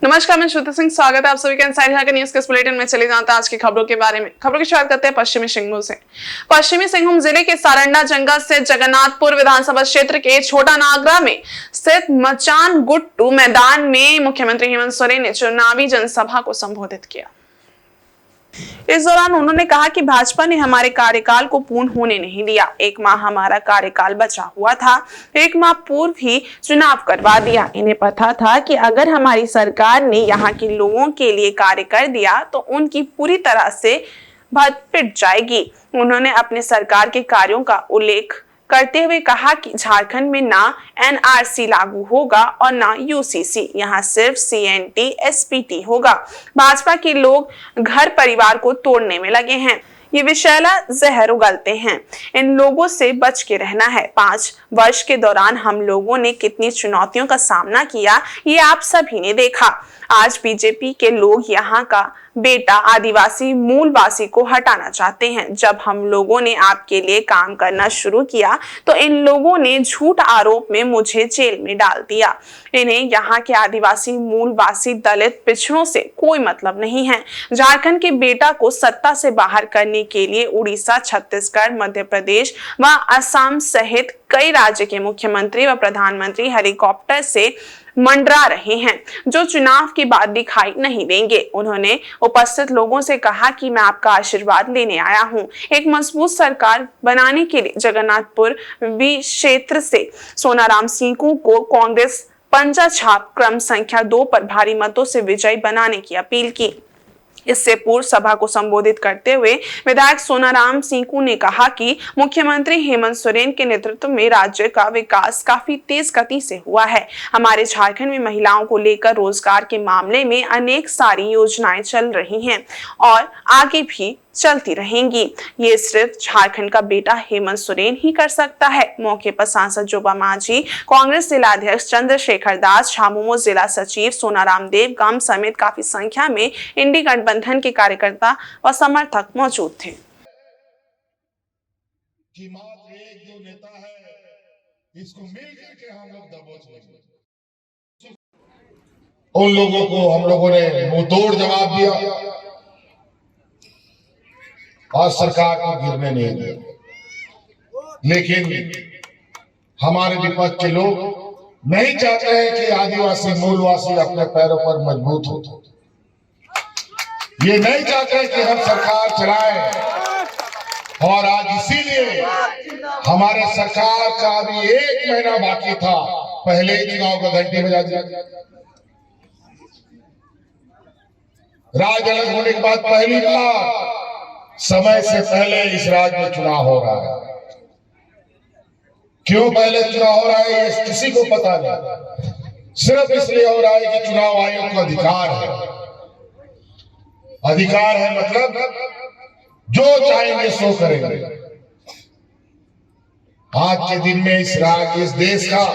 नमस्कार, मैं श्रुति सिंह। स्वागत है आप सभी का इनसाइड न्यूज के बुलेटिन में। चले जाते हैं आज की खबरों के बारे में। खबरों की शुरुआत करते हैं पश्चिमी सिंहभूम से। पश्चिमी सिंहभूम जिले के सारंडा जंगल से जगन्नाथपुर विधानसभा क्षेत्र के छोटा नागरा में स्थित मचान गुट्टू मैदान में मुख्यमंत्री हेमंत सोरेन ने चुनावी जनसभा को संबोधित किया। इस दौरान उन्होंने कहा कि भाजपा ने हमारे कार्यकाल को पूर्ण होने नहीं दिया। 1 माह हमारा कार्यकाल बचा हुआ था, 1 माह पूर्व ही चुनाव करवा दिया। इन्हें पता था कि अगर हमारी सरकार ने यहाँ के लोगों के लिए कार्य कर दिया तो उनकी पूरी तरह से भद पिट जाएगी। उन्होंने अपने सरकार के कार्यों का उल्लेख करते हुए कहा कि झारखंड में ना एनआरसी लागू होगा और ना यूसीसी, यहाँ सिर्फ सीएनटी एसपीटी होगा। भाजपा के लोग घर परिवार को तोड़ने में लगे हैं, ये विषैला जहर उगलते हैं, इन लोगों से बच के रहना है। 5 वर्ष के दौरान हम लोगों ने कितनी चुनौतियों का सामना किया, ये आप सभी ने देखा। आज बीजेपी के लोग यहाँ का बेटा आदिवासी मूलवासी को हटाना चाहते हैं। जब हम लोगों ने आपके लिए काम करना शुरू किया तो इन लोगों ने झूठ आरोप में मुझे जेल में डाल दिया। इन्हें यहाँ के आदिवासी मूलवासी दलित पिछड़ों से कोई मतलब नहीं है। झारखंड के बेटा को सत्ता से बाहर करने के लिए उड़ीसा, छत्तीसगढ़, मध्य प्रदेश व असम सहित कई राज्य के मुख्यमंत्री व प्रधानमंत्री हेलीकॉप्टर से मंडरा रहे हैं, जो चुनाव के बाद दिखाई नहीं देंगे। उन्होंने उपस्थित लोगों से कहा कि मैं आपका आशीर्वाद लेने आया हूं। एक मजबूत सरकार बनाने के लिए जगन्नाथपुर क्षेत्र से सोनाराम सीकू को कांग्रेस पंजा छाप क्रम संख्या 2 पर भारी मतों से विजयी बनाने की अपील की। इससे पूर्व सभा को संबोधित करते हुए विधायक सोनाराम सीकू ने कहा कि मुख्यमंत्री हेमंत सोरेन के नेतृत्व में राज्य का विकास काफी तेज गति से हुआ है। हमारे झारखंड में महिलाओं को लेकर रोजगार के मामले में अनेक सारी योजनाएं चल रही हैं और आगे भी चलती रहेंगी। ये सिर्फ झारखंड का बेटा हेमंत सोरेन ही कर सकता है। मौके पर सांसद जोबा मांझी, कांग्रेस जिलाध्यक्ष चंद्रशेखर दास, झामुमो जिला सचिव सोनाराम देव गम समेत काफी संख्या में इंडी गठबंधन के कार्यकर्ता व समर्थक मौजूद थे। कि मात्र एक जो नेता है, इसको मिलकर के हम लोग दबोच लेंगे। उन लोगों को हम लोगों ने मुंह तोड़ जवाब दिया और सरकार को गिरने नहीं दिया। लेकिन हमारे विपक्ष के लोग नहीं चाहते हैं कि आदिवासी मूलवासी अपने पैरों पर मजबूत हो। ये नहीं चाहते कि हम सरकार चलाएं और आज इसीलिए हमारे सरकार का अभी 1 महीना बाकी था, पहले ही चुनाव का घंटी बजा दिया। राज्य अलग होने के बाद पहली बार समय से पहले इस राज्य में चुनाव हो रहा है। क्यों पहले चुनाव हो रहा है ये किसी को पता नहीं, सिर्फ इसलिए हो रहा है कि चुनाव आयोग को अधिकार है। अधिकार है मतलब जो चाहेंगे सो करेंगे। आज के दिन में इस देश का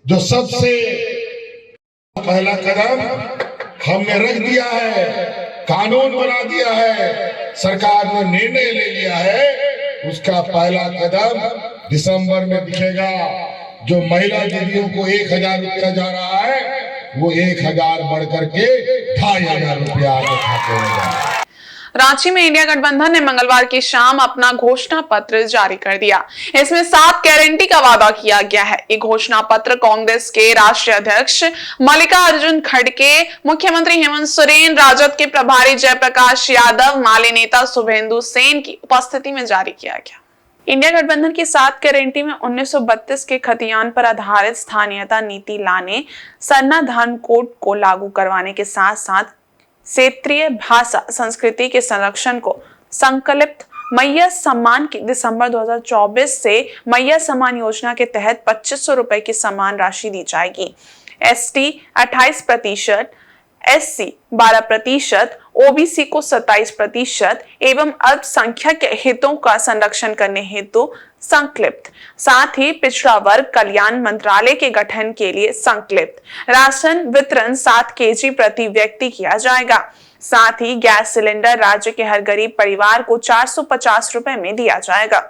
जो सबसे पहला कदम हमने रख दिया है, कानून बना दिया है, सरकार ने निर्णय ले लिया है, उसका पहला कदम दिसंबर में दिखेगा। जो महिला दीदियों को 1000 रुपया जा रहा है, वो 1000 बढ़कर के 2500 रुपया आगे खाते में। रांची में इंडिया गठबंधन ने मंगलवार की शाम अपना घोषणा पत्र जारी कर दिया। इसमें 7 गारंटी का वादा किया गया है। ये घोषणा पत्र कांग्रेस के राष्ट्रीय अध्यक्ष मल्लिकार्जुन खड़गे, मुख्यमंत्री हेमंत सोरेन, राजद के प्रभारी जयप्रकाश यादव, माले नेता शुभेंदु सेन की उपस्थिति में जारी किया गया। इंडिया गठबंधन की 7 गारंटी में 1932 के खतियान पर आधारित स्थानीयता नीति लाने, सरना धर्म कोड को लागू करवाने के साथ साथ क्षेत्रीय भाषा संस्कृति के संरक्षण को संकल्पित मैया सम्मान की दिसंबर 2024 से मैया सम्मान योजना के तहत 2500 रुपए की सम्मान राशि दी जाएगी। एसटी 28%, एससी 12%, ओबीसी को 27% एवं अल्पसंख्यक के हितों का संरक्षण करने हेतु संकल्पित। साथ ही पिछड़ा वर्ग कल्याण मंत्रालय के गठन के लिए संकल्पित। राशन वितरण 7 केजी प्रति व्यक्ति किया जाएगा। साथ ही गैस सिलेंडर राज्य के हर गरीब परिवार को 450 रुपए में दिया जाएगा।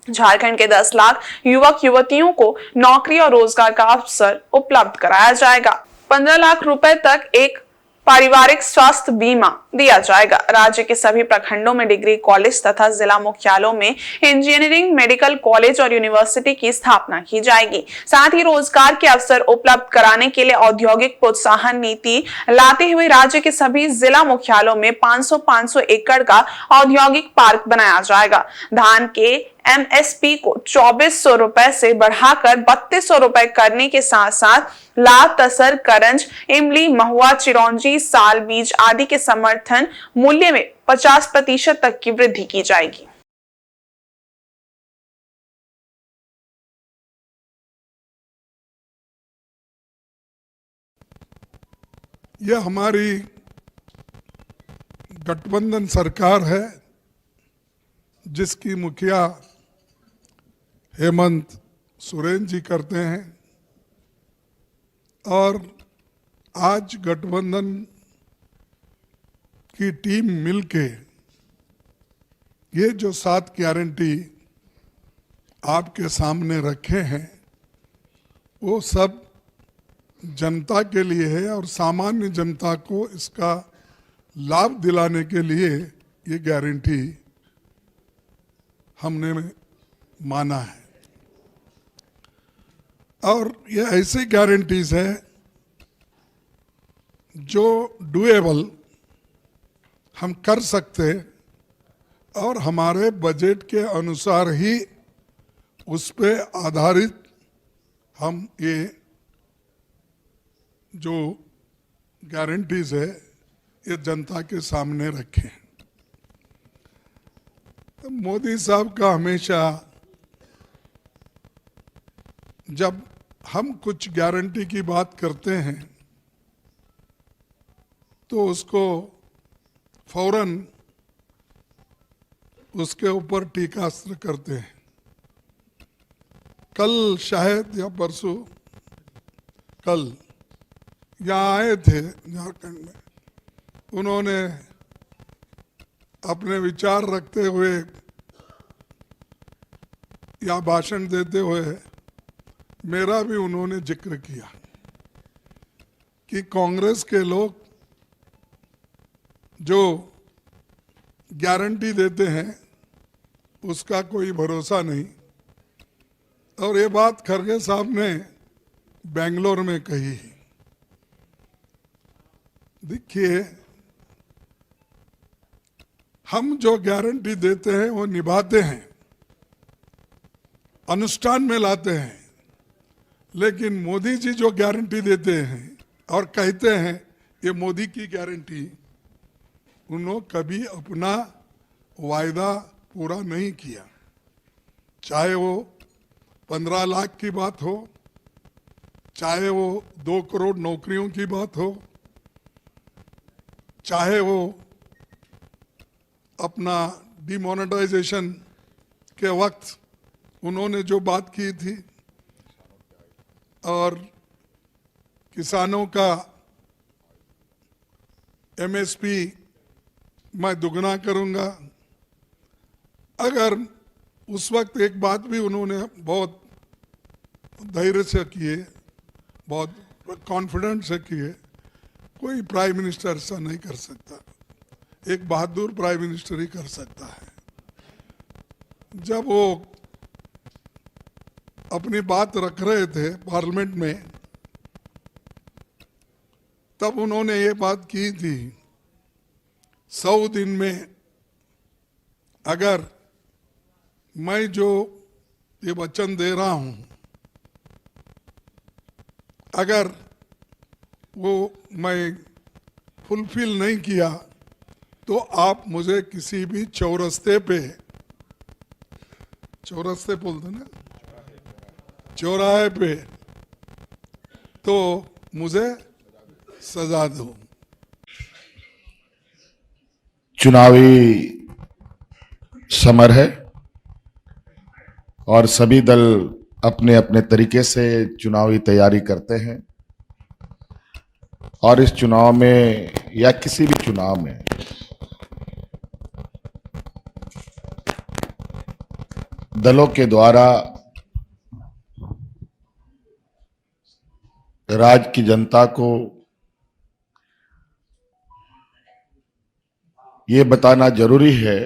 झारखंड के 10 लाख युवक युवतियों को नौकरी और रोजगार का अवसर उपलब्ध कराया जाएगा। 15 लाख रुपए तक एक पारिवारिक स्वास्थ्य बीमा दिया जाएगा। राज्य के सभी प्रखंडों में डिग्री कॉलेज तथा जिला मुख्यालयों में इंजीनियरिंग, मेडिकल कॉलेज और यूनिवर्सिटी की स्थापना की जाएगी। साथ ही रोजगार के अवसर उपलब्ध कराने के लिए औद्योगिक प्रोत्साहन नीति लाते हुए राज्य के सभी जिला मुख्यालयों में 500 एकड़ का औद्योगिक पार्क बनाया जाएगा। धान के एमएसपी को 2400 रुपए से बढ़ाकर 3200 रुपए करने के साथ साथ लाभ, तसर, करंज, इमली, महुआ, चिरौंजी, साल बीज आदि के समर्थन मूल्य में 50% तक की वृद्धि की जाएगी। यह हमारी गठबंधन सरकार है जिसकी मुखिया हेमंत सोरेन जी करते हैं और आज गठबंधन की टीम मिलके ये जो 7 गारंटी आपके सामने रखे हैं वो सब जनता के लिए है और सामान्य जनता को इसका लाभ दिलाने के लिए ये गारंटी हमने माना है। और ये ऐसी गारंटीज है जो डुएबल हम कर सकते और हमारे बजट के अनुसार ही उस पे आधारित हम ये जो गारंटीज है ये जनता के सामने रखें। मोदी साहब का हमेशा जब हम कुछ गारंटी की बात करते हैं तो उसको फौरन उसके ऊपर टीकास्त्र करते हैं। कल शायद या परसों कल यहाँ आए थे झारखंड में, उन्होंने अपने विचार रखते हुए या भाषण देते हुए मेरा भी उन्होंने जिक्र किया कि कांग्रेस के लोग जो गारंटी देते हैं उसका कोई भरोसा नहीं। और ये बात खरगे साहब ने बेंगलोर में कही। देखिए, हम जो गारंटी देते हैं वो निभाते हैं, अनुष्ठान में लाते हैं। लेकिन मोदी जी जो गारंटी देते हैं और कहते हैं ये मोदी की गारंटी, उन्होंने कभी अपना वायदा पूरा नहीं किया। चाहे वो 15 लाख की बात हो, चाहे वो 2 करोड़ नौकरियों की बात हो, चाहे वो अपना डिमोनेटाइजेशन के वक्त उन्होंने जो बात की थी और किसानों का एमएसपी मैं दुगना करूंगा। अगर उस वक्त एक बात भी उन्होंने बहुत धैर्य से किए, बहुत कॉन्फिडेंस से किए, कोई प्राइम मिनिस्टर ऐसा नहीं कर सकता। एक बहादुर प्राइम मिनिस्टर ही कर सकता है। जब वो अपनी बात रख रहे थे पार्लियामेंट में, तब उन्होंने ये बात की थी 100 दिन में अगर मैं जो ये वचन दे रहा हूं, अगर वो मैं फुलफिल नहीं किया तो आप मुझे किसी भी चौरस्ते पे, चौरस्ते बोलते ना, चौराहे पे, तो मुझे सजा दो। चुनावी समर है और सभी दल अपने अपने तरीके से चुनावी तैयारी करते हैं और इस चुनाव में या किसी भी चुनाव में दलों के द्वारा राज्य की जनता को ये बताना जरूरी है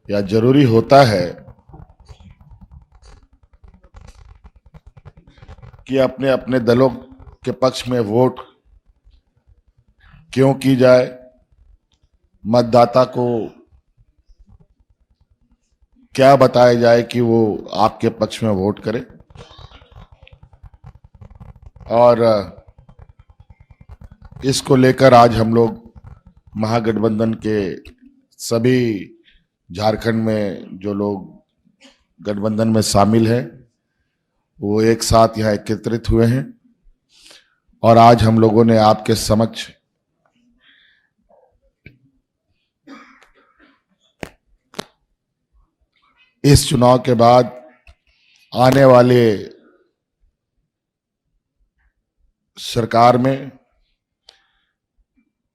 या जरूरी होता है कि अपने अपने दलों के पक्ष में वोट क्यों की जाए, मतदाता को क्या बताया जाए कि वो आपके पक्ष में वोट करे। और इसको लेकर आज हम लोग महागठबंधन के सभी झारखंड में जो लोग गठबंधन में शामिल हैं वो एक साथ यहाँ एकत्रित हुए हैं और आज हम लोगों ने आपके समक्ष इस चुनाव के बाद आने वाले सरकार में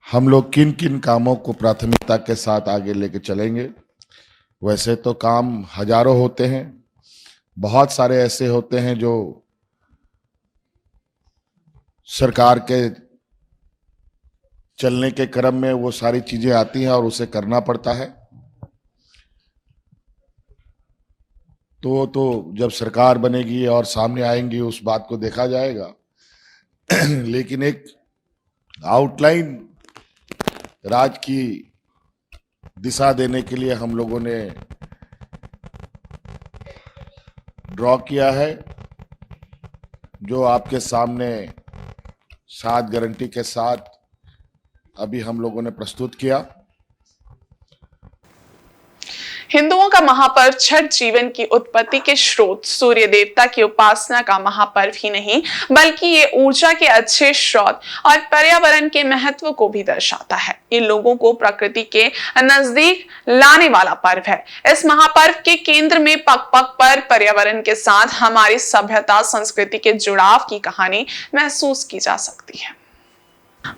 हम लोग किन किन कामों को प्राथमिकता के साथ आगे लेके चलेंगे। वैसे तो काम हजारों होते हैं, बहुत सारे ऐसे होते हैं जो सरकार के चलने के क्रम में वो सारी चीजें आती हैं और उसे करना पड़ता है। तो जब सरकार बनेगी और सामने आएंगी उस बात को देखा जाएगा लेकिन एक आउटलाइन राज्य की दिशा देने के लिए हम लोगों ने ड्रॉ किया है, जो आपके सामने 7 गारंटी के साथ अभी हम लोगों ने प्रस्तुत किया। हिंदुओं का महापर्व छठ जीवन की उत्पत्ति के स्रोत सूर्य देवता की उपासना का महापर्व ही नहीं बल्कि ये ऊर्जा के अच्छे स्रोत और पर्यावरण के महत्व को भी दर्शाता है। ये लोगों को प्रकृति के नजदीक लाने वाला पर्व है। इस महापर्व के केंद्र में पग पग पर पर्यावरण के साथ हमारी सभ्यता संस्कृति के जुड़ाव की कहानी महसूस की जा सकती है।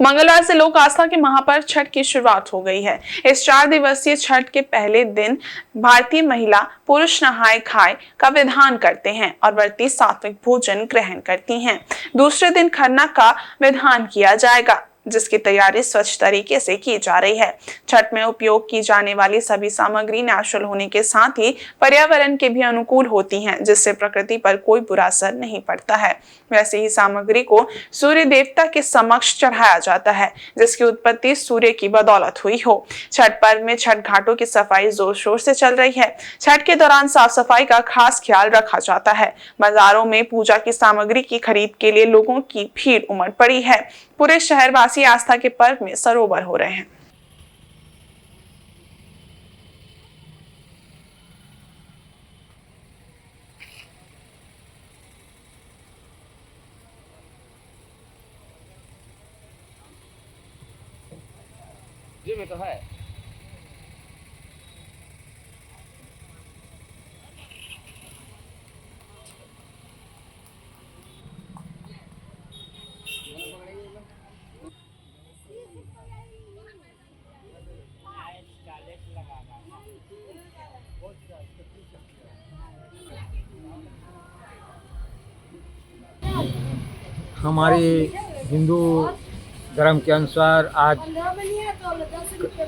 मंगलवार से लोक आस्था के महापर्व छठ की शुरुआत हो गई है। इस 4 दिवसीय छठ के पहले दिन भारतीय महिला पुरुष नहाए खाए का विधान करते हैं और व्रती सात्विक भोजन ग्रहण करती हैं। दूसरे दिन खरना का विधान किया जाएगा जिसकी तैयारी स्वच्छ तरीके से की जा रही है। छठ में उपयोग की जाने वाली सभी सामग्री नेचुरल होने के साथ ही पर्यावरण के भी अनुकूल होती हैं जिससे प्रकृति पर कोई बुरा असर नहीं पड़ता है। वैसे ही सामग्री को सूर्य देवता के समक्ष चढ़ाया जाता है जिसकी उत्पत्ति सूर्य की बदौलत हुई हो। छठ पर्व में छठ घाटों की सफाई जोर शोर से चल रही है। छठ के दौरान साफ सफाई का खास ख्याल रखा जाता है। बाजारों में पूजा की सामग्री की खरीद के लिए लोगों की भीड़ उमड़ पड़ी है। पूरे शहरवासी आस्था के पर्व में सरोवर हो रहे हैं। जी में तो है। हमारे हिंदू धर्म के अनुसार आज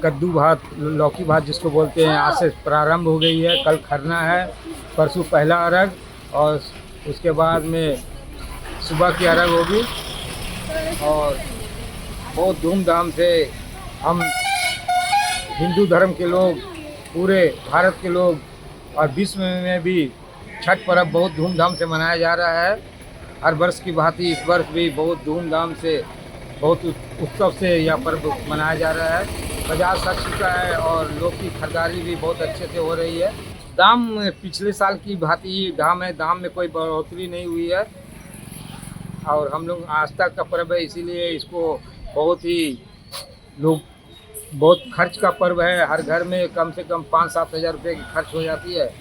कद्दू भात लौकी भात जिसको बोलते हैं आज से प्रारंभ हो गई है। कल खरना है, परसों पहला अर्घ और उसके बाद में सुबह की अर्घ होगी और बहुत धूमधाम से हम हिंदू धर्म के लोग पूरे भारत के लोग और विश्व में भी छठ पर्व बहुत धूमधाम से मनाया जा रहा है। हर वर्ष की भांति इस वर्ष भी बहुत धूमधाम से बहुत उत्सव से यह पर्व मनाया जा रहा है। बाजार सज चुका है और लोग की खरीदारी भी बहुत अच्छे से हो रही है। दाम पिछले साल की भांति ही दाम है, दाम में कोई बढ़ोतरी नहीं हुई है और हम लोग आस्था का पर्व है इसीलिए इसको बहुत ही लोग बहुत खर्च का पर्व है। हर घर में कम से कम 5-7 हज़ार रुपये की खर्च हो जाती है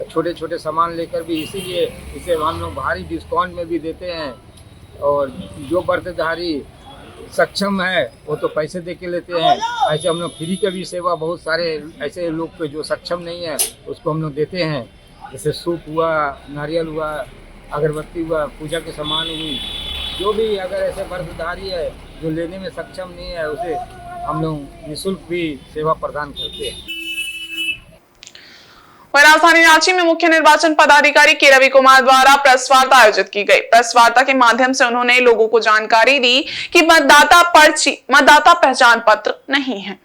छोटे छोटे सामान लेकर भी, इसीलिए इसे हम लोग भारी डिस्काउंट में भी देते हैं और जो व्रतधारी सक्षम है वो तो पैसे दे के लेते हैं। ऐसे हम लोग फ्री का भी सेवा बहुत सारे ऐसे लोग के जो सक्षम नहीं है उसको हम लोग देते हैं, जैसे सूप हुआ, नारियल हुआ, अगरबत्ती हुआ, पूजा के सामान हुई जो भी अगर ऐसे वर्गधारी है जो लेने में सक्षम नहीं है, उसे हम लोग निःशुल्क भी सेवा प्रदान करते हैं। वहीं राजधानी रांची में मुख्य निर्वाचन पदाधिकारी के रवि कुमार द्वारा प्रेस वार्ता आयोजित की गई। प्रेस वार्ता के माध्यम से उन्होंने लोगों को जानकारी दी कि मतदाता पर्ची मतदाता पहचान पत्र नहीं है।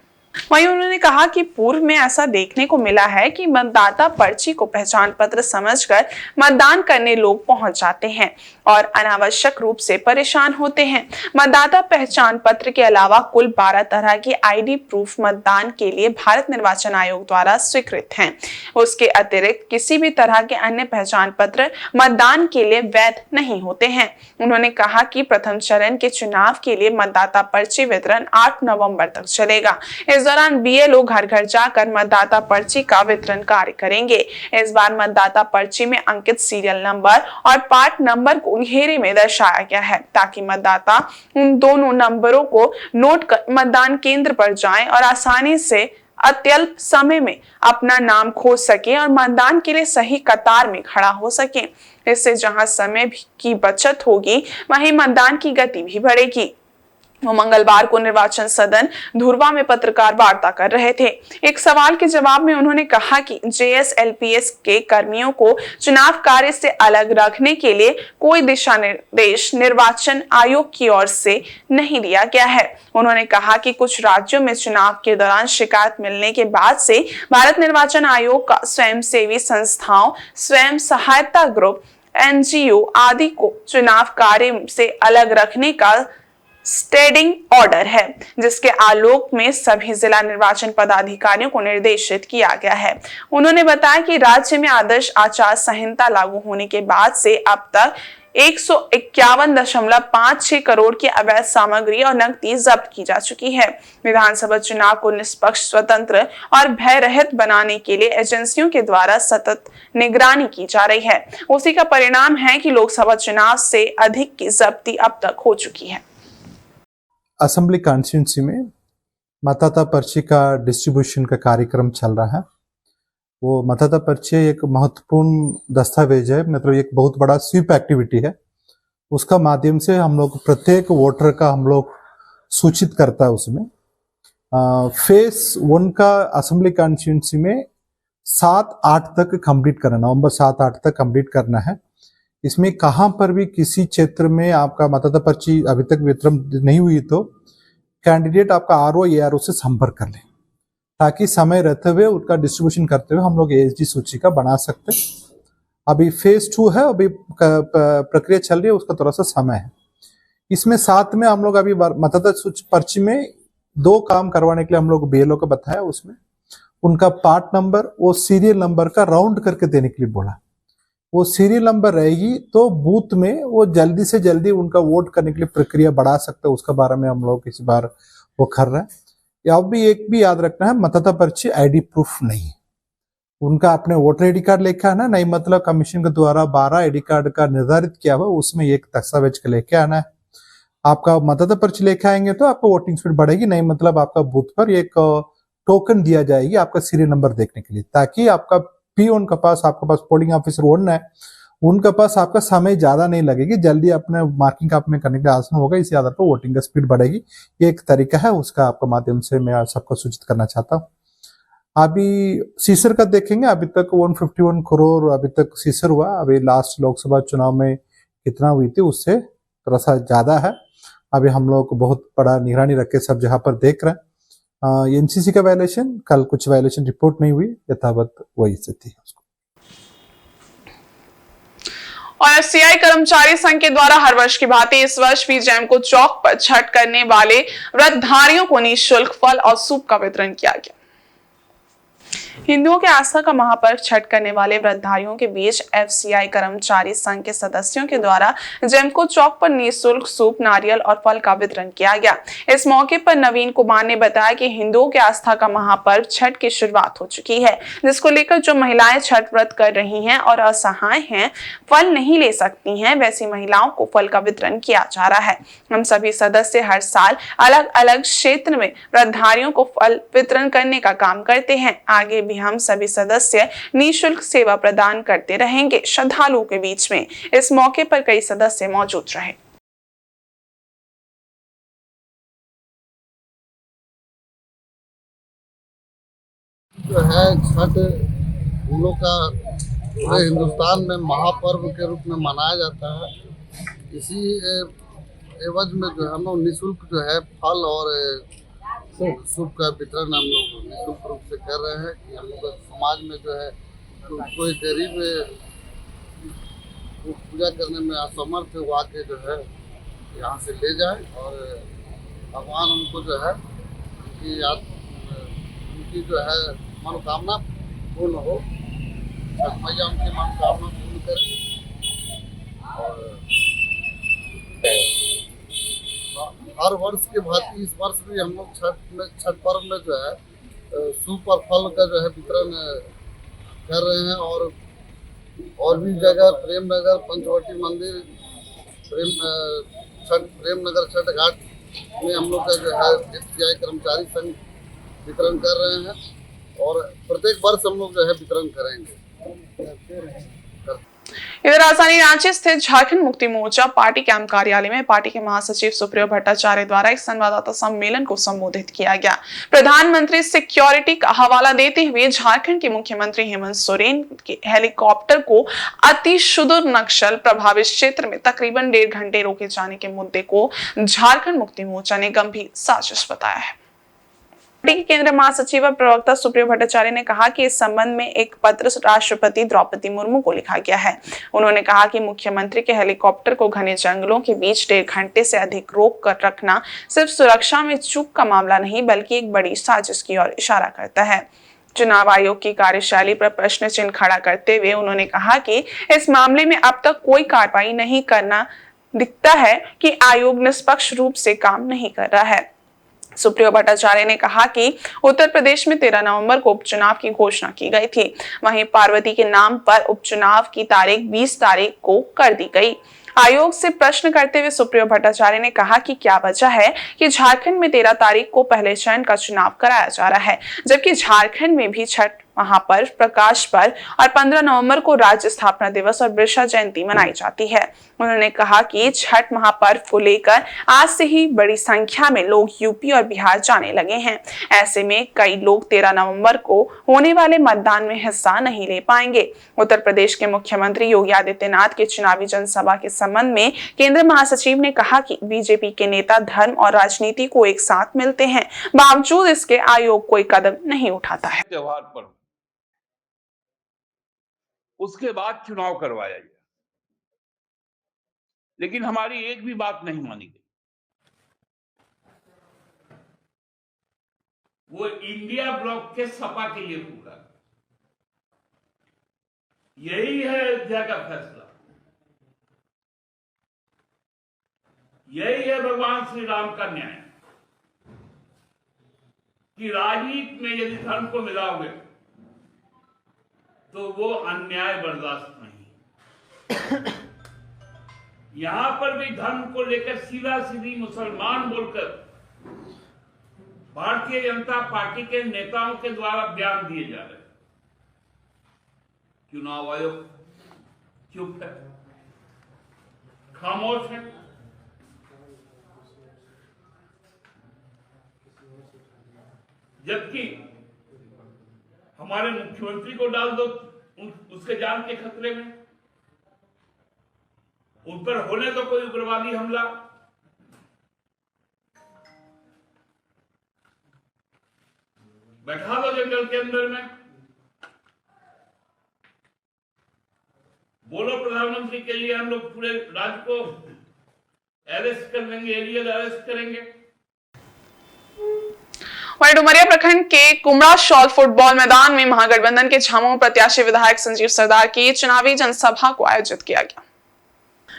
वहीं उन्होंने कहा कि पूर्व में ऐसा देखने को मिला है कि मतदाता पर्ची को पहचान पत्र समझकर मतदान करने लोग पहुंच जाते हैं और अनावश्यक रूप से परेशान होते हैं। मतदाता पहचान पत्र के अलावा कुल 12 तरह की आईडी प्रूफ मतदान के लिए भारत निर्वाचन आयोग द्वारा स्वीकृत हैं। उसके अतिरिक्त किसी भी तरह के अन्य पहचान पत्र मतदान के लिए वैध नहीं होते हैं। उन्होंने कहा कि प्रथम चरण के चुनाव के लिए मतदाता पर्ची वितरण 8 नवंबर तक चलेगा। इस दौरान बीएलओ घर घर जाकर मतदाता पर्ची का वितरण कार्य करेंगे। इस बार मतदाता पर्ची में अंकित सीरियल नंबर और पार्ट नंबर को घेरे में दर्शाया गया है ताकि मतदाता उन दोनों नंबरों को नोट कर मतदान केंद्र पर जाएं और आसानी से अत्यल्प समय में अपना नाम खोज सके और मतदान के लिए सही कतार में खड़ा हो सके। इससे जहां समय की बचत होगी वहीं मतदान की गति भी बढ़ेगी। वो मंगलवार को निर्वाचन सदन धुरवा में पत्रकार वार्ता कर रहे थे। एक सवाल के जवाब में उन्होंने कहा कि जेएसएलपीएस के कर्मियों को चुनाव कार्य से अलग रखने के लिए कोई दिशा निर्देश निर्वाचन आयोग की ओर से नहीं दिया गया है। उन्होंने कहा कि कुछ राज्यों में चुनाव के दौरान शिकायत मिलने के बाद से भारत निर्वाचन आयोग का स्वयंसेवी संस्थाओं, स्वयं सहायता ग्रुप, एनजीओ आदि को चुनाव कार्य से अलग रखने का स्टैंडिंग ऑर्डर है, जिसके आलोक में सभी जिला निर्वाचन पदाधिकारियों को निर्देशित किया गया है। उन्होंने बताया कि राज्य में आदर्श आचार संहिता लागू होने के बाद से अब तक 151.56 करोड़ की अवैध सामग्री और नकदी जब्त की जा चुकी है। विधानसभा चुनाव को निष्पक्ष, स्वतंत्र और भय रहित बनाने के लिए एजेंसियों के द्वारा सतत निगरानी की जा रही है। उसी का परिणाम है कि लोकसभा चुनाव से अधिक की जब्ती अब तक हो चुकी है। असेंबली कॉन्स्टिट्यूंसी में मतदाता पर्ची का डिस्ट्रीब्यूशन का कार्यक्रम चल रहा है। वो मतदाता पर्ची एक महत्वपूर्ण दस्तावेज है, मतलब एक बहुत बड़ा स्वीप एक्टिविटी है। उसका माध्यम से हम लोग प्रत्येक वोटर का हम लोग सूचित करता है। उसमें फेज 1 का असेंबली कॉन्स्टिट्यूंसी में 7-8 तक कंप्लीट करना, नवंबर 7-8 तक कंप्लीट करना है। इसमें कहाँ पर भी किसी क्षेत्र में आपका मतदाता पर्ची अभी तक वितरण नहीं हुई तो कैंडिडेट आपका आरओ एआरओ से संपर्क कर ले, ताकि समय रहते हुए उसका डिस्ट्रीब्यूशन करते हुए हम लोग एएसडी सूची का बना सकते। अभी फेज 2 है, अभी प्रक्रिया चल रही है, उसका थोड़ा सा समय है। इसमें साथ में हम लोग अभी मतदाता पर्ची में 2 काम करवाने के लिए हम लोग बीएलओ को बताया। उसमें उनका पार्ट नंबर, वो सीरियल नंबर का राउंड करके देने के लिए बोला। वो सीरियल नंबर रहेगी तो बूथ में वो जल्दी से जल्दी उनका वोट करने के लिए प्रक्रिया बढ़ा सकते हैं। उसका बारे में हम लोग इस बार वो कर रहे हैं। अब भी एक भी याद रखना है, मतदाता पर्ची आईडी प्रूफ नहीं है। उनका अपने वोटर आईडी कार्ड लेके आना, नहीं मतलब कमीशन के द्वारा 12 आईडी कार्ड का निर्धारित किया हुआ, उसमें एक दस्तावेज का लेके आना है। आपका मतदाता पर्ची लेके आएंगे तो आपका वोटिंग स्पीड बढ़ेगी, नहीं मतलब आपका बूथ पर एक टोकन दिया जाएगी आपका सीरियल नंबर देखने के लिए, ताकि आपका पीओन के पास, आपके पास पोलिंग ऑफिसर वन है, उनके पास आपका समय ज्यादा नहीं लगेगी, जल्दी अपने मार्किंग आप में करने के लिए आसान होगा। इसी आधार पर वोटिंग का स्पीड बढ़ेगी। ये एक तरीका है, उसका आपके माध्यम से मैं सबको सूचित करना चाहता हूँ। अभी सीसर का देखेंगे, अभी तक 151 करोड़ अभी तक सीसर हुआ। अभी लास्ट लोकसभा चुनाव में कितना हुई थी उससे थोड़ा सा ज्यादा है। अभी हम लोग बहुत बड़ा निगरानी रख के सब जगह पर देख रहे हैं। एनसीसी का वायलेशन, कल कुछ वायलेशन रिपोर्ट नहीं हुई, यथावत वही स्थिति है। और एफसीआई कर्मचारी संघ के द्वारा हर वर्ष की भांति इस वर्ष भी जैमको चौक पर छठ करने वाले व्रतधारियों को निःशुल्क फल और सूप का वितरण किया गया। हिंदुओं के आस्था का महापर्व छठ करने वाले व्रतधारियों के बीच एफसीआई कर्मचारी संघ के सदस्यों के द्वारा जैमको चौक पर निःशुल्क सूप, नारियल और फल का वितरण किया गया। इस मौके पर नवीन कुमार ने बताया कि हिंदुओं के आस्था का महापर्व छठ की शुरुआत हो चुकी है, जिसको लेकर जो महिलाएं छठ व्रत कर रही हैं और असहाय हैं, फल नहीं ले सकती हैं, वैसी महिलाओं को फल का वितरण किया जा रहा है। हम सभी सदस्य हर साल अलग अलग क्षेत्र में व्रतधारियों को फल वितरण करने का काम करते हैं। आगे भी हम सभी सदस्य निःशुल्क सेवा प्रदान करते रहेंगे श्रद्धालुओं के बीच में। इस मौके पर कई सदस्य मौजूद रहे। जो है छठ हम लोग का पूरे हिंदुस्तान में महापर्व के रूप में मनाया जाता है। इसी एवज में जो है हम लोग निःशुल्क जो है फल और सूप का वितरण हम लोग निःशुल्क रूप से कर रहे हैं कि हम लोग समाज में जो है कोई गरीब पूजा करने में असमर्थ हुआ के जो है यहाँ से ले जाए और भगवान उनको जो है उनकी जो है मनोकामना पूर्ण हो, छठ मैया उनकी मनोकामना पूर्ण करे। और हर वर्ष के भांति इस वर्ष भी हम लोग छठ पर्व में जो है सूप और फल का जो है वितरण कर रहे हैं। और भी जगह प्रेमनगर, पंचवटी मंदिर, प्रेमनगर छठ घाट में हम लोग का जो है एफसीआई कर्मचारी संघ वितरण कर रहे हैं और प्रत्येक वर्ष हम लोग जो है वितरण करेंगे। इधर राजधानी रांची स्थित झारखंड मुक्ति मोर्चा पार्टी कैंप कार्यालय में पार्टी के महासचिव सुप्रियो भट्टाचार्य द्वारा एक संवाददाता सम्मेलन को संबोधित किया गया। प्रधानमंत्री सिक्योरिटी का हवाला देते हुए झारखंड के मुख्यमंत्री हेमंत सोरेन के हेलीकॉप्टर को अति सुदूर नक्सल प्रभावित क्षेत्र में तकरीबन 1.5 घंटे रोके जाने के मुद्दे को झारखंड मुक्ति मोर्चा ने गंभीर साजिश बताया है। पार्टी के केंद्रीय महासचिव और प्रवक्ता सुप्रियो भट्टाचार्य ने कहा कि इस संबंध में एक पत्र राष्ट्रपति द्रौपदी मुर्मू को लिखा गया है। उन्होंने कहा कि मुख्यमंत्री के हेलीकॉप्टर को घने जंगलों के बीच 1.5 घंटे से अधिक रोक कर रखना सिर्फ सुरक्षा में चूक का मामला नहीं बल्कि एक बड़ी साजिश की ओर इशारा करता है। चुनाव आयोग की कार्यशैली पर प्रश्न चिन्ह खड़ा करते हुए उन्होंने कहा कि इस मामले में अब तक कोई कार्रवाई नहीं करना दिखता है कि आयोग निष्पक्ष रूप से काम नहीं कर रहा है। सुप्रियो भट्टाचार्य ने कहा कि उत्तर प्रदेश में 13 नवंबर को उपचुनाव की घोषणा की गई थी। वहीं पार्वती के नाम पर उपचुनाव की तारीख 20 तारीख को कर दी गई। आयोग से प्रश्न करते हुए सुप्रियो भट्टाचार्य ने कहा कि क्या वजह है कि झारखंड में 13 तारीख को पहले चरण का चुनाव कराया जा रहा है, जबकि झारखंड में भी छठ महापर्व, प्रकाश पर्व और 15 नवंबर को राज्य स्थापना दिवस और वृषा जयंती मनाई जाती है। उन्होंने कहा कि छठ महापर्व को लेकर आज से ही बड़ी संख्या में लोग यूपी और बिहार जाने लगे हैं। ऐसे में कई लोग 13 नवंबर को होने वाले मतदान में हिस्सा नहीं ले पाएंगे। उत्तर प्रदेश के मुख्यमंत्री योगी आदित्यनाथ के चुनावी जनसभा के संबंध में केंद्रीय महासचिव ने कहा कि बीजेपी के नेता धर्म और राजनीति को एक साथ मिलते हैं, बावजूद इसके आयोग कोई कदम नहीं उठाता है। त्योहार पर उसके बाद चुनाव करवाया गया, लेकिन हमारी एक भी बात नहीं मानी गई। वो इंडिया ब्लॉक के सपा के लिए पूरा, यही है अयोध्या का फैसला, यही है भगवान श्री राम का न्याय कि राजनीति में यदि धर्म को मिलाओगे तो वो अन्याय बर्दाश्त नहीं। यहां पर भी धर्म को लेकर सीधा सीधी मुसलमान बोलकर भारतीय जनता पार्टी के नेताओं के द्वारा बयान दिए जा रहे हैं। चुनाव आयोग चुप है, खामोश है। जबकि हमारे मुख्यमंत्री को डाल दो उसके जान के खतरे में, उन पर होने तो कोई उग्रवादी हमला, बैठा दो जंगल के अंदर में, बोलो प्रधानमंत्री के लिए हम लोग पूरे राज्य को अरेस्ट कर लेंगे, एरियल अरेस्ट करेंगे। वहीं डुमरिया प्रखंड के कुमड़ा शॉल फुटबॉल मैदान में महागठबंधन के झामुमो प्रत्याशी विधायक संजीव सरदार की चुनावी जनसभा को आयोजित किया गया।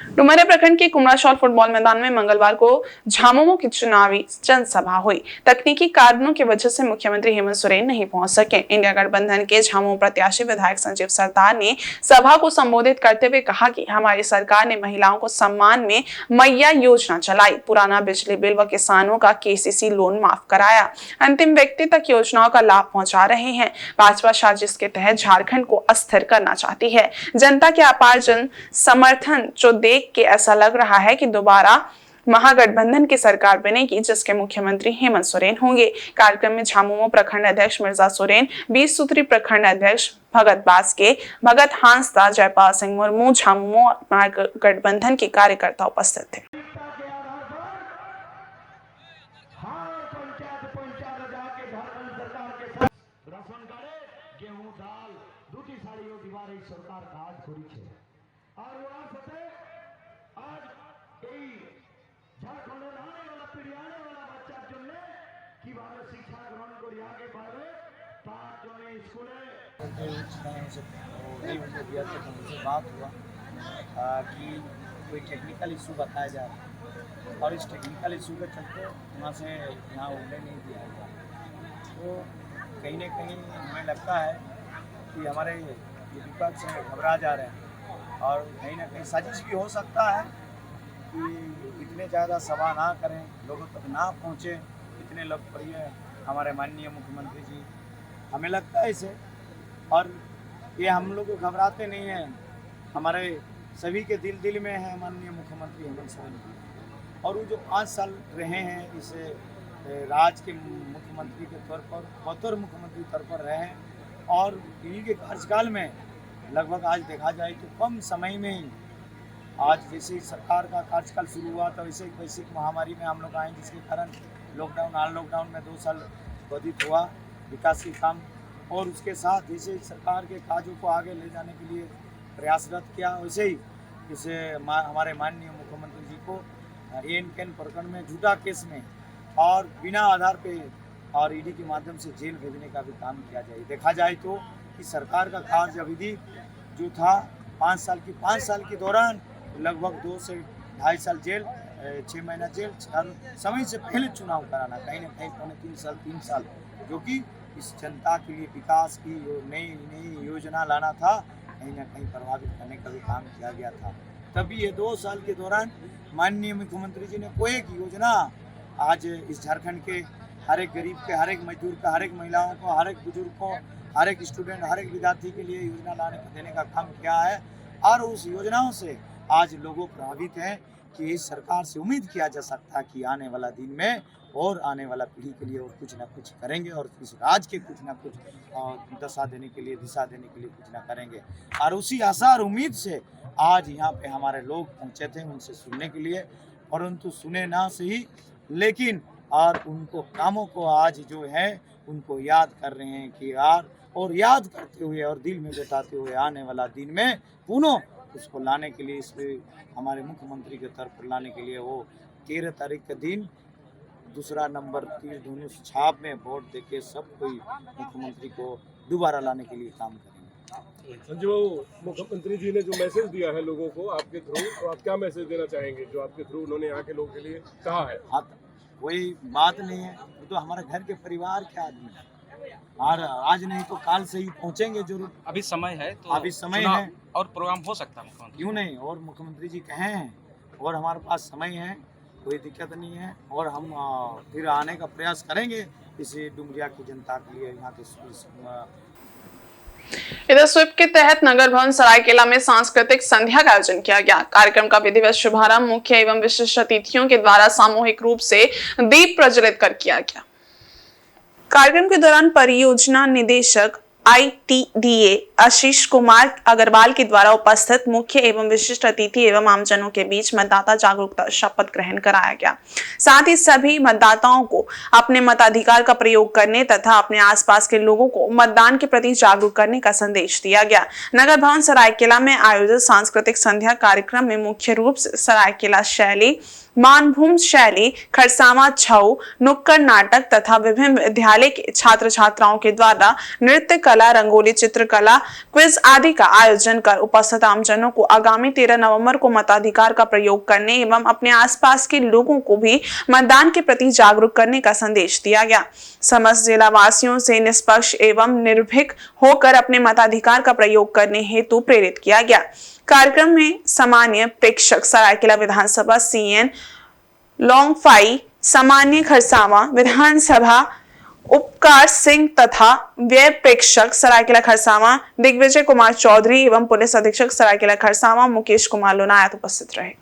डुमरिया प्रखंड के कुमड़ा शॉल फुटबॉल मैदान में मंगलवार को झामुमो की चुनावी जनसभा हुई। तकनीकी कारणों की वजह से मुख्यमंत्री हेमंत सोरेन नहीं पहुंच सके। इंडिया गठबंधन के झामुमो प्रत्याशी विधायक संजीव सरदार ने सभा को संबोधित करते हुए कहा कि हमारी सरकार ने महिलाओं को सम्मान में मैया योजना चलाई, पुराना बिजली बिल व किसानों का केसीसी लोन माफ कराया, अंतिम व्यक्ति तक योजनाओं का लाभ पहुंचा रहे हैं। भाजपा साजिश के तहत झारखंड को अस्थिर करना चाहती है। जनता के अपार जन समर्थन जो देख के ऐसा लग रहा है कि दोबारा महागठबंधन की सरकार बनेगी, जिसके मुख्यमंत्री हेमंत सोरेन होंगे। कार्यक्रम में झामुमो प्रखंड अध्यक्ष मिर्जा सोरेन, 20 सूत्री प्रखंड अध्यक्ष भगत बास्के, भगत हांसदा, जयपाल सिंह मुर्मू, झामुमो महागठबंधन के कार्यकर्ता उपस्थित थे। उनसे बात हुआ कि कोई टेक्निकल इशू बताया जा रहा है और इस टेक्निकल इशू के चलते वहाँ से यहाँ उड़ने नहीं दिया गया। तो कहीं ना कहीं हमें लगता है कि हमारे जो विपक्ष है घबरा जा रहे हैं और कहीं ना कहीं साजिश भी हो सकता है कि इतने ज़्यादा सभा ना करें, लोगों तक ना पहुँचे, इतने लोकप्रिय हमारे माननीय मुख्यमंत्री जी, हमें लगता है इसे। और ये हम लोग घबराते नहीं हैं, हमारे सभी के दिल में है माननीय मुख्यमंत्री हेमंत सोरेन जी। और वो जो 5 साल रहे हैं इस राज्य के मुख्यमंत्री के तौर पर, बतौर मुख्यमंत्री तौर पर रहे और इन्हीं के कार्यकाल में लगभग आज देखा जाए तो कम समय में ही आज जैसे ही सरकार का कार्यकाल शुरू हुआ तो वैसे वैश्विक महामारी में हम लोग आए, जिसके कारण लॉकडाउन में 2 साल व्यतीत हुआ विकास के काम, और उसके साथ जैसे सरकार के काजों को आगे ले जाने के लिए प्रयासरत किया, वैसे ही इसे हमारे माननीय मुख्यमंत्री जी को एन प्रकरण में झूठा केस में और बिना आधार पे और ईडी के माध्यम से जेल भेजने का भी काम किया जाए। देखा जाए तो कि सरकार का कार्य अवधि जो था 5 साल के दौरान लगभग 2 से 2.5 साल जेल, 6 महीना जेल, समय से पहले चुनाव कराना, कहीं ना कहीं 3 साल, जो कि इस जनता के लिए विकास की नई योजना लाना था, कहीं ना कहीं प्रभावित करने का भी काम किया गया था। तभी ये 2 साल के दौरान माननीय मुख्यमंत्री जी ने कोई एक योजना आज इस झारखंड के हर एक गरीब के, हर एक मजदूर का, हर एक महिलाओं को, हर एक बुजुर्ग को, हर एक स्टूडेंट, हर एक विद्यार्थी के लिए योजना देने का काम किया है। और उस योजनाओं से आज लोगों प्रभावित हैं कि इस सरकार से उम्मीद किया जा सकता है कि आने वाला दिन में और आने वाला पीढ़ी के लिए और कुछ ना कुछ करेंगे और इस राज्य के कुछ ना कुछ दिशा देने के लिए कुछ ना करेंगे। और उसी आशा और उम्मीद से आज यहाँ पे हमारे लोग पहुँचे थे उनसे सुनने के लिए, परंतु सुने ना सही, लेकिन और उनको कामों को आज जो है उनको याद कर रहे हैं कि यार, और याद करते हुए और दिल में बैठाते हुए आने वाला दिन में पुनः उसको लाने के लिए, इसलिए हमारे मुख्यमंत्री के तरफ लाने के लिए वो 13 तारीख के दिन 2 नंबर तीर धनुष छाप में वोट देके सब कोई मुख्यमंत्री को दोबारा लाने के लिए काम करेंगे। संजय बाबू, मुख्यमंत्री जी ने जो मैसेज दिया है लोगों को आपके थ्रू, तो आप क्या मैसेज देना चाहेंगे जो आपके थ्रू उन्होंने यहाँ के लोगों के लिए कहा है? हाँ, कोई बात नहीं है, वो तो हमारे घर के परिवार के आदमी है और आज नहीं तो काल से ही पहुँचेंगे जरूर। अभी समय है तो अभी समय है और प्रोग्राम हो सकता है, क्यों नहीं, और मुख्यमंत्री जी कहे हैं और हमारे पास समय है, कोई दिक्कत नहीं है और हम फिर आने का प्रयास करेंगे इसी डुमरिया की जनता के लिए। यहाँ के इधर स्वीप के तहत नगर भवन सरायकेला में सांस्कृतिक संध्या का आयोजन किया गया। कार्यक्रम का विधिवत शुभारंभ मुख्य एवं विशिष्ट अतिथियों के द्वारा सामूहिक रूप से दीप प्रज्वलित कर किया गया। कार्यक्रम के दौरान परियोजना निदेशक ITDA आशीष कुमार अग्रवाल के द्वारा उपस्थित मुख्य एवं विशिष्ट अतिथि एवं आमजनों के बीच मतदाता जागरूकता शपथ ग्रहण कराया गया। साथ ही सभी मतदाताओं को अपने मताधिकार का प्रयोग करने तथा अपने आसपास के लोगों को मतदान के प्रति जागरूक करने का संदेश दिया गया। नगर भवन सरायकेला में आयोजित सांस्कृतिक संध्या कार्यक्रम में मुख्य रूप से सरायकेला शैली, मानभूम शैली, खरसावां छऊ, नुक्कड़ नाटक तथा विभिन्न विद्यालय के छात्र छात्राओं के द्वारा नृत्य कला, रंगोली चित्रकला, क्विज आदि का आयोजन कर उपस्थित आमजनों को आगामी 13 नवंबर को मताधिकार का प्रयोग करने एवं अपने आसपास के लोगों को भी मतदान के प्रति जागरूक करने का संदेश दिया गया। समस्त जिला वासियों से निष्पक्ष एवं निर्भीक होकर अपने मताधिकार का प्रयोग करने हेतु प्रेरित किया गया। कार्यक्रम में सामान्य प्रेक्षक सरायकेला विधानसभा CN लोंगफाई, सामान्य खरसावां विधानसभा उपकार सिंह तथा व्यय प्रेक्षक सरायकेला खरसावां दिग्विजय कुमार चौधरी एवं पुलिस अधीक्षक सरायकेला खरसावां मुकेश कुमार लोनायत उपस्थित रहे।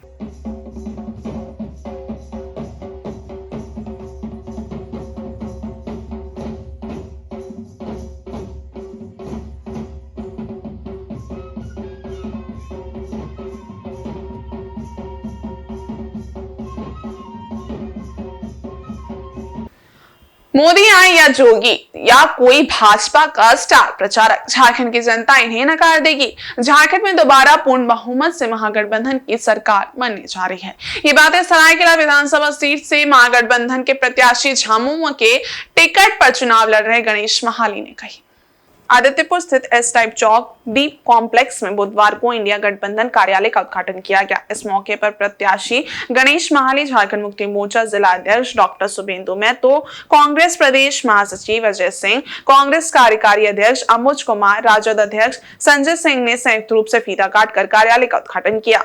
मोदी आए या जोगी या कोई भाजपा का स्टार प्रचारक, झारखंड की जनता इन्हें नकार देगी। झारखंड में दोबारा पूर्ण बहुमत से महागठबंधन की सरकार बनने जा रही है। ये बातें सरायकेला विधानसभा सीट से महागठबंधन के प्रत्याशी झामुमो के टिकट पर चुनाव लड़ रहे गणेश महाली ने कही। आदित्यपुर स्थित एस टाइप चौक डी कॉम्प्लेक्स में बुधवार को इंडिया गठबंधन कार्यालय का उद्घाटन किया गया। इस मौके पर प्रत्याशी गणेश महाली, झारखंड मुक्ति मोर्चा जिला अध्यक्ष डॉक्टर शुभेंदु महतो, कांग्रेस प्रदेश महासचिव अजय सिंह, कांग्रेस कार्यकारी अध्यक्ष अमुज कुमार, राजद अध्यक्ष संजय सिंह ने संयुक्त रूप से फीता काटकर कार्यालय का उद्घाटन किया।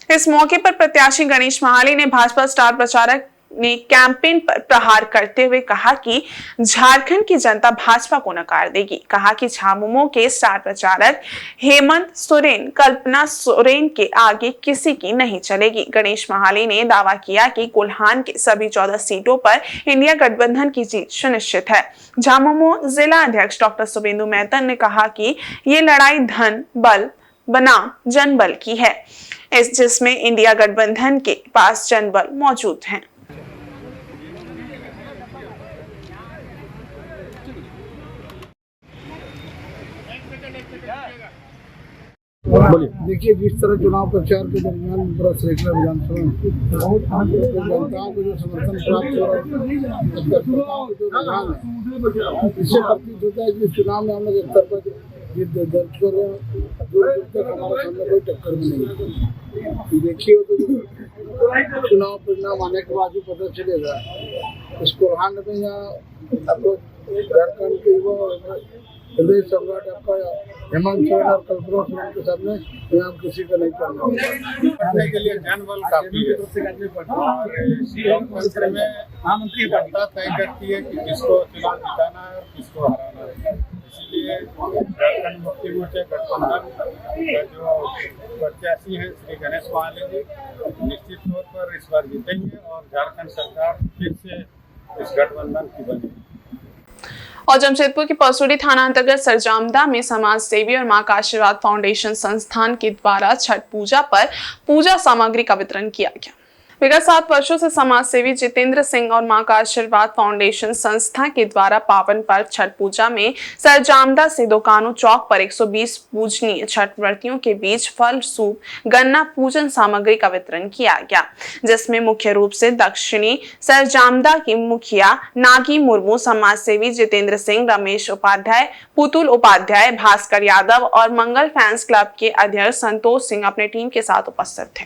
इस मौके पर प्रत्याशी गणेश महाली ने भाजपा स्टार प्रचारक ने कैंपेन पर प्रहार करते हुए कहा कि झारखंड की जनता भाजपा को नकार देगी। कहा कि झामुमो के स्टार प्रचारक हेमंत सोरेन, कल्पना सोरेन के आगे किसी की नहीं चलेगी। गणेश महाली ने दावा किया कि कोल्हान के सभी 14 सीटों पर इंडिया गठबंधन की जीत सुनिश्चित है। झामुमो जिला अध्यक्ष डॉक्टर शुभेंदु महतो ने कहा कि ये लड़ाई धन बल बनाम जनबल की है, जिसमें इंडिया गठबंधन के पास जनबल मौजूद है। देखिए, जिस तरह चुनाव प्रचार के दरमियान सरायकेला विधानसभा जनताओं को जो समर्थन प्राप्त हो रहा है, इससे प्रतीत होता है कि चुनाव में हम लोग एक तरफा जीत दर्ज कर रहे हैं। दूर तक हमारे सामने कोई टक्कर में नहीं। देखिए तो चुनाव परिणाम आने के बाद ही पता चलेगा। इस कोल्हान में या झारखंड के युवा प्रदेश सम्राट आपका हेमंत सोरेन और कल्पना सोरेन के सामने हम किसी का नहीं करना के लिए जनबल काफी है। लोकतंत्र में महामंत्री जनता तय करती है कि किसको चुनाव जिताना है और किसको हराना है। इसलिए झारखंड मुक्ति मोर्चा गठबंधन का जो प्रत्याशी है श्री गणेश महाली जी निश्चित तौर पर इस बार जीतेंगे और झारखंड सरकार फिर से इस गठबंधन की बनेगी। और जमशेदपुर के परसोड़ी थाना अंतर्गत सरजामदा में समाज सेवी और मां का आशीर्वाद फाउंडेशन संस्थान के द्वारा छठ पूजा पर पूजा सामग्री का वितरण किया गया। विगत 7 वर्षों से समाज सेवी जितेंद्र सिंह और मां का आशीर्वाद फाउंडेशन संस्था के द्वारा पावन पर्व छठ पूजा में सरजामदा से दुकानों चौक पर 120 पूजनीय छठ व्रतियों के बीच फल, सूप, गन्ना पूजन सामग्री का वितरण किया गया, जिसमें मुख्य रूप से दक्षिणी सरजामदा की मुखिया नागी मुर्मू, समाज सेवी जितेंद्र सिंह, रमेश उपाध्याय, पुतुल उपाध्याय, भास्कर यादव और मंगल फैंस क्लब के अध्यक्ष संतोष सिंह अपने टीम के साथ उपस्थित थे।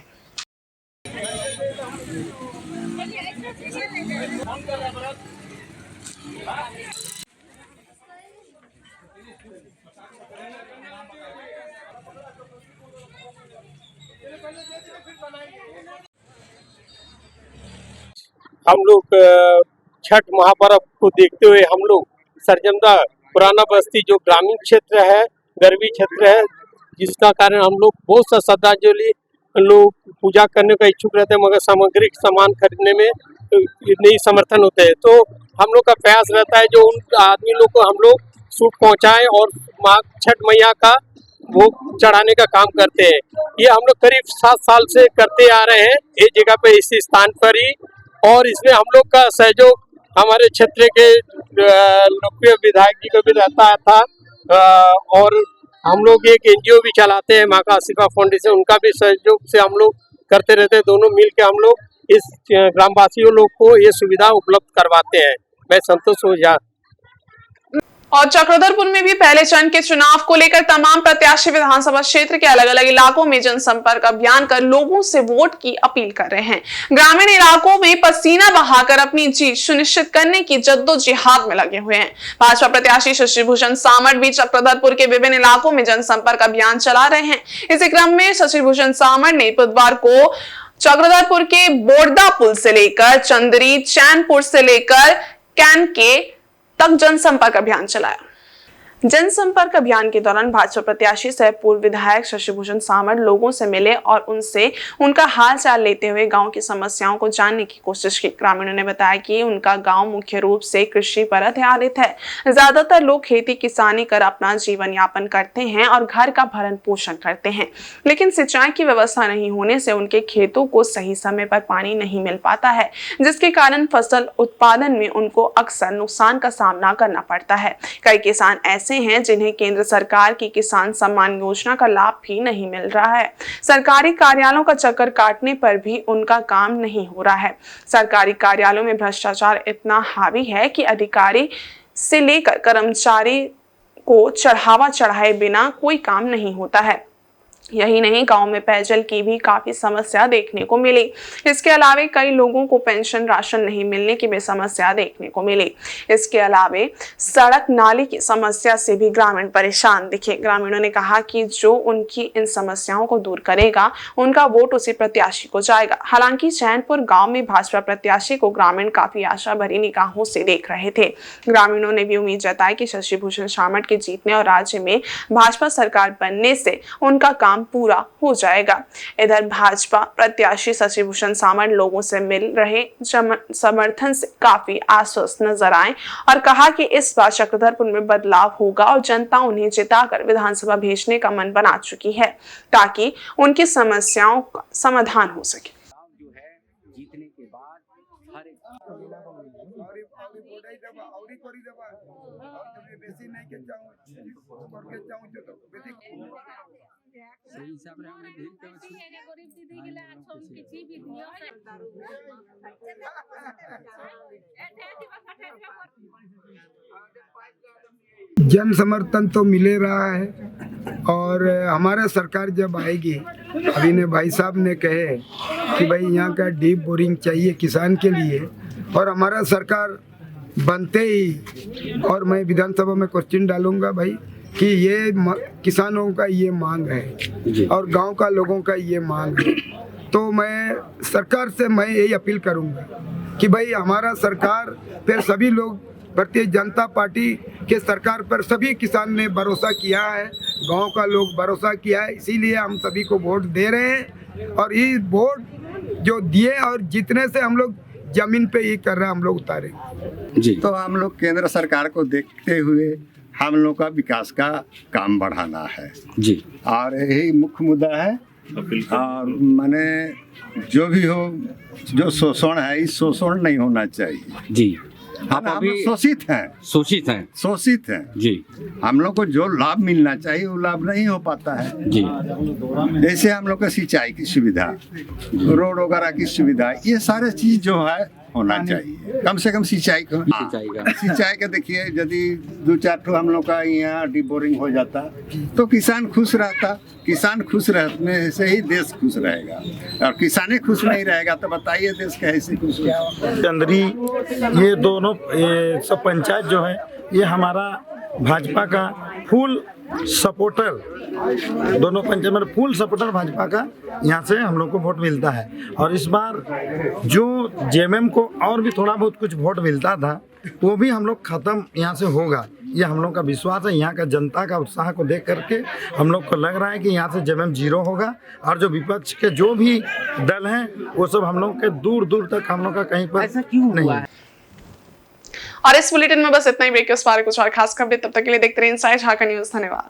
हम लोग छठ महापर्व को देखते हुए हम लोग सरजमदा पुराना बस्ती जो ग्रामीण क्षेत्र है, गरीबी क्षेत्र है, जिसका कारण हम लोग बहुत सा श्रद्धांजलि लोग पूजा करने का इच्छुक रहते हैं, मगर सामग्री सामान खरीदने में नहीं समर्थन होते हैं। तो हम लोग का प्रयास रहता है जो उन आदमी लोग को हम लोग सूट पहुँचाएँ और माँ छठ मैया का भोग चढ़ाने का काम करते हैं। ये हम लोग करीब 7 साल से करते आ रहे हैं एक जगह पे, इसी स्थान पर ही। और इसमें हम लोग का सहयोग हमारे क्षेत्र के लोकप्रिय विधायक जी को भी रहता था और हम लोग एक एनजीओ भी चलाते हैं माँ का आशीर्वाद फाउंडेशन, उनका भी सहयोग से हम लोग करते रहते हैं। दोनों मिल के हम लोग इस ग्रामवासियों लोग को ये सुविधा उपलब्ध करवाते हैं। मैं संतोष ओझा। और चक्रधरपुर में भी पहले चरण के चुनाव को लेकर तमाम प्रत्याशी विधानसभा क्षेत्र के अलग अलग इलाकों में जनसंपर्क अभियान कर लोगों से वोट की अपील कर रहे हैं। ग्रामीण इलाकों में पसीना बहाकर अपनी जीत सुनिश्चित करने की जद्दोजहद में लगे हुए हैं। भाजपा प्रत्याशी शशि भूषण सामड़ भी चक्रधरपुर के विभिन्न इलाकों में जनसंपर्क अभियान चला रहे हैं। इसी क्रम में शशि भूषण सामड़ ने बुधवार को चक्रधरपुर के बोरदा पुल से लेकर चंदरी, चैनपुर से लेकर कैनके तक जनसंपर्क अभियान चलाया। जनसंपर्क अभियान के दौरान भाजपा प्रत्याशी सह पूर्व विधायक शशिभूषण सामर लोगों से मिले और उनसे उनका हाल चाल लेते हुए गांव की समस्याओं को जानने की कोशिश की। ग्रामीणों ने बताया कि उनका गांव मुख्य रूप से कृषि पर आधारित है। ज्यादातर लोग खेती किसानी कर अपना जीवन यापन करते हैं और घर का भरण पोषण करते हैं, लेकिन सिंचाई की व्यवस्था नहीं होने से उनके खेतों को सही समय पर पानी नहीं मिल पाता है, जिसके कारण फसल उत्पादन में उनको अक्सर नुकसान का सामना करना पड़ता है। कई किसान ऐसे हैं जिन्हें केंद्र सरकार की किसान सम्मान योजना का लाभ भी नहीं मिल रहा है। सरकारी कार्यालयों का चक्कर काटने पर भी उनका काम नहीं हो रहा है। सरकारी कार्यालयों में भ्रष्टाचार इतना हावी है कि अधिकारी से लेकर कर्मचारी को चढ़ावा चढ़ाए बिना कोई काम नहीं होता है। यही नहीं, गांव में पेयजल की भी काफी समस्या देखने को मिली। इसके अलावे कई लोगों को पेंशन राशन नहीं मिलने की भी समस्या देखने को मिली। इसके अलावे सड़क नाली की समस्या से भी ग्रामीण परेशान दिखे। ग्रामीणों ने कहा कि जो उनकी इन समस्याओं को दूर करेगा उनका वोट उसी प्रत्याशी को जाएगा। हालांकि चैनपुर गाँव में भाजपा प्रत्याशी को ग्रामीण काफी आशा भरी निगाहों से देख रहे थे। ग्रामीणों ने भी उम्मीद जताई कि शशिभूषण सामर के जीतने और राज्य में भाजपा सरकार बनने से उनका काम पूरा हो जाएगा। इधर भाजपा प्रत्याशी शशिभूषण सामर लोगों से मिल रहे समर्थन से काफी आश्वस्त नजर आए और कहा कि इस बार चक्रधरपुर में बदलाव होगा और जनता उन्हें जिताकर विधानसभा भेजने का मन बना चुकी है ताकि उनकी समस्याओं का समाधान हो सके। जो है जीतने के बाद हर जन समर्थन तो मिले रहा है और हमारा सरकार जब आएगी, अभी ने भाई साहब ने कहे कि भाई यहाँ का डीप बोरिंग चाहिए किसान के लिए, और हमारा सरकार बनते ही और मैं विधानसभा में क्वेश्चन डालूंगा भाई कि ये किसानों का ये मांग है और गांव का लोगों का ये मांग है, तो मैं सरकार से मैं यही अपील करूंगा कि भाई हमारा सरकार फिर सभी लोग भारतीय जनता पार्टी के सरकार पर सभी किसान ने भरोसा किया है, गांव का लोग भरोसा किया है, इसीलिए हम सभी को वोट दे रहे हैं। और ये वोट जो दिए और जितने से हम लोग जमीन पे ही कर रहे हैं हम लोग उतारेंगे जी। तो हम लोग केंद्र सरकार को देखते हुए हम लोग का विकास का काम बढ़ाना है जी, और यही मुख्य मुद्दा है। और माने जो भी हो, जो शोषण है इस शोषण नहीं होना चाहिए जी। हम अभी शोषित हैं जी। हम लोग को जो लाभ मिलना चाहिए वो लाभ नहीं हो पाता है जी। जैसे हम लोग को सिंचाई की सुविधा, रोड वगैरह की सुविधा, ये सारे चीज जो है होना चाहिए। कम से कम सिंचाई का देखिए, यदि 2-4 ठो हम लोग का यहाँ डीप बोरिंग हो जाता तो किसान खुश रहता। किसान खुश रहने से ही देश खुश रहेगा, और किसाने खुश नहीं रहेगा तो बताइए देश कैसे खुश होगा। चंदरी ये दोनों सब पंचायत जो है ये हमारा भाजपा का फुल सपोर्टर, दोनों पंचायत में फुल सपोर्टर भाजपा का यहाँ से हम लोग को वोट मिलता है। और इस बार जो जेएमएम को और भी थोड़ा बहुत कुछ वोट मिलता था वो भी हम लोग खत्म यहाँ से होगा, ये हम लोग का विश्वास है। यहाँ का जनता का उत्साह को देख करके हम लोग को लग रहा है कि यहाँ से जेएमएम 0 होगा, और जो विपक्ष के जो भी दल हैं वो सब हम लोग के दूर दूर तक हम लोग का कहीं पर ऐसा क्यों नहीं है। और इस बुलेटिन में बस इतना ही। ब्रेक के उस पार कुछ और खास खबरें, तब तक के लिए देखते रहिए इनसाइड झारखंड न्यूज़। धन्यवाद।